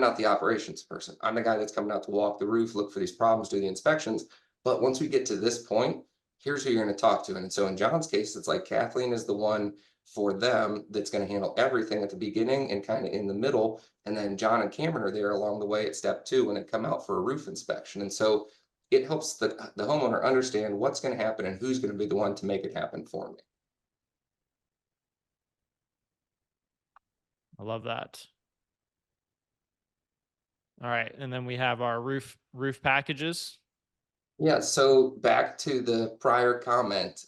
not the operations person. I'm the guy that's coming out to walk the roof, look for these problems, do the inspections. But once we get to this point, here's who you're going to talk to. And so in John's case, it's like Kathleen is the one for them that's going to handle everything at the beginning and kind of in the middle. And then John and Cameron are there along the way at step two when they come out for a roof inspection. And so it helps the homeowner understand what's going to happen and who's going to be the one to make it happen for me. I love that. All right, and then we have our roof packages. Yeah, so back to the prior comment,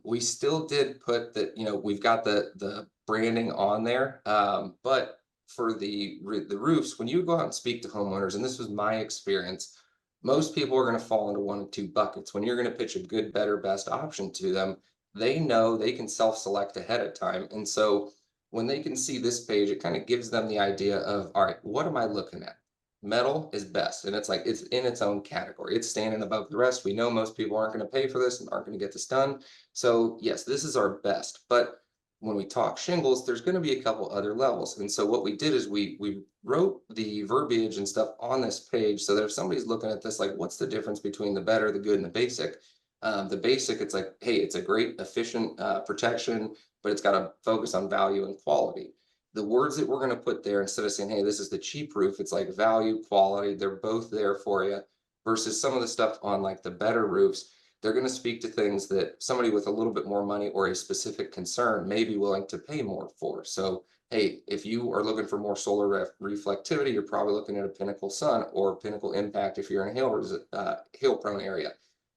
we still did put that, we've got the branding on there. But for the roofs, when you go out and speak to homeowners, and this was my experience, most people are going to fall into one of two buckets. When you're going to pitch a good, better, best option to them, they know they can self-select ahead of time. And so when they can see this page, it kind of gives them the idea of, all right, what am I looking at? Metal is best, and it's like it's in its own category. It's standing above the rest. We know most people aren't going to pay for this and aren't going to get this done. So yes, this is our best. But when we talk shingles, there's going to be a couple other levels. And so what we did is we wrote the verbiage and stuff on this page so that if somebody's looking at this, like, what's the difference between the better, the good, and the basic? The basic, it's like, hey, it's a great, efficient protection, but it's got to focus on value and quality. The words that we're going to put there, instead of saying, hey, this is the cheap roof, it's like value, quality, they're both there for you, versus some of the stuff on like the better roofs. They're going to speak to things that somebody with a little bit more money or a specific concern may be willing to pay more for. So, hey, if you are looking for more solar reflectivity, you're probably looking at a Pinnacle Sun or Pinnacle Impact if you're in a hail prone area.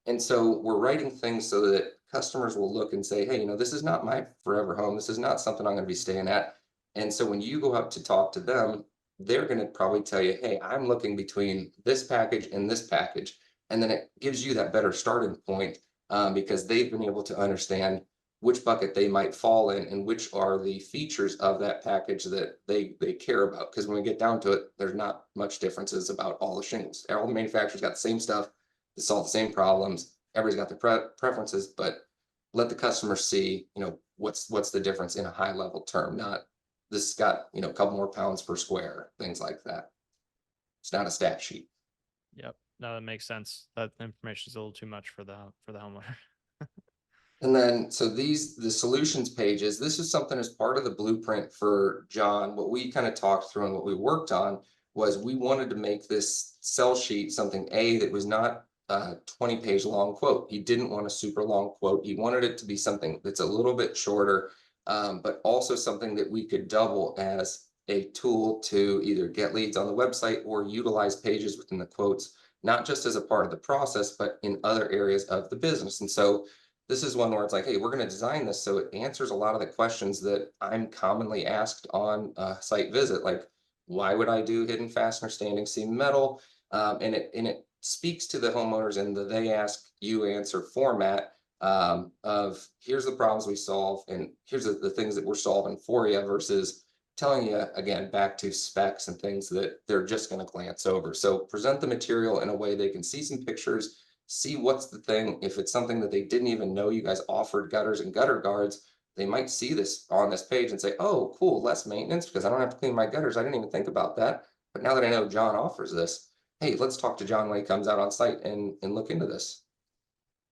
And so we're writing things so that customers will look and say, hey, this is not my forever home. This is not something I'm going to be staying at. And so when you go up to talk to them, they're going to probably tell you, hey, I'm looking between this package and this package. And then it gives you that better starting point, because they've been able to understand which bucket they might fall in and which are the features of that package that they care about. Because when we get down to it, there's not much differences about all the shingles. All the manufacturers got the same stuff, they solve the same problems. Everybody's got their preferences, but let the customer see, what's the difference in a high level term, not this has got, a couple more pounds per square, things like that. It's not a stat sheet. Yep. No, that makes sense. That information is a little too much for the homeowner. And then, so the solutions pages, this is something as part of the blueprint for John. What we kind of talked through and what we worked on was we wanted to make this sell sheet something that was not a 20-page long quote. He didn't want a super long quote. He wanted it to be something that's a little bit shorter, but also something that we could double as a tool to either get leads on the website or utilize pages within the quotes, not just as a part of the process, but in other areas of the business. And so this is one where it's like, hey, we're going to design this so it answers a lot of the questions that I'm commonly asked on a site visit, like, why would I do hidden fastener standing seam metal? And it speaks to the homeowners in the they ask you answer format, of here's the problems we solve and here's the things that we're solving for you, versus telling you again back to specs and things that they're just going to glance over. So present the material in a way they can see some pictures, see what's the thing. If it's something that they didn't even know you guys offered gutters and gutter guards, they might see this on this page and say, oh, cool, less maintenance because I don't have to clean my gutters. I didn't even think about that. But now that I know John offers this, hey, let's talk to John when he comes out on site and look into this.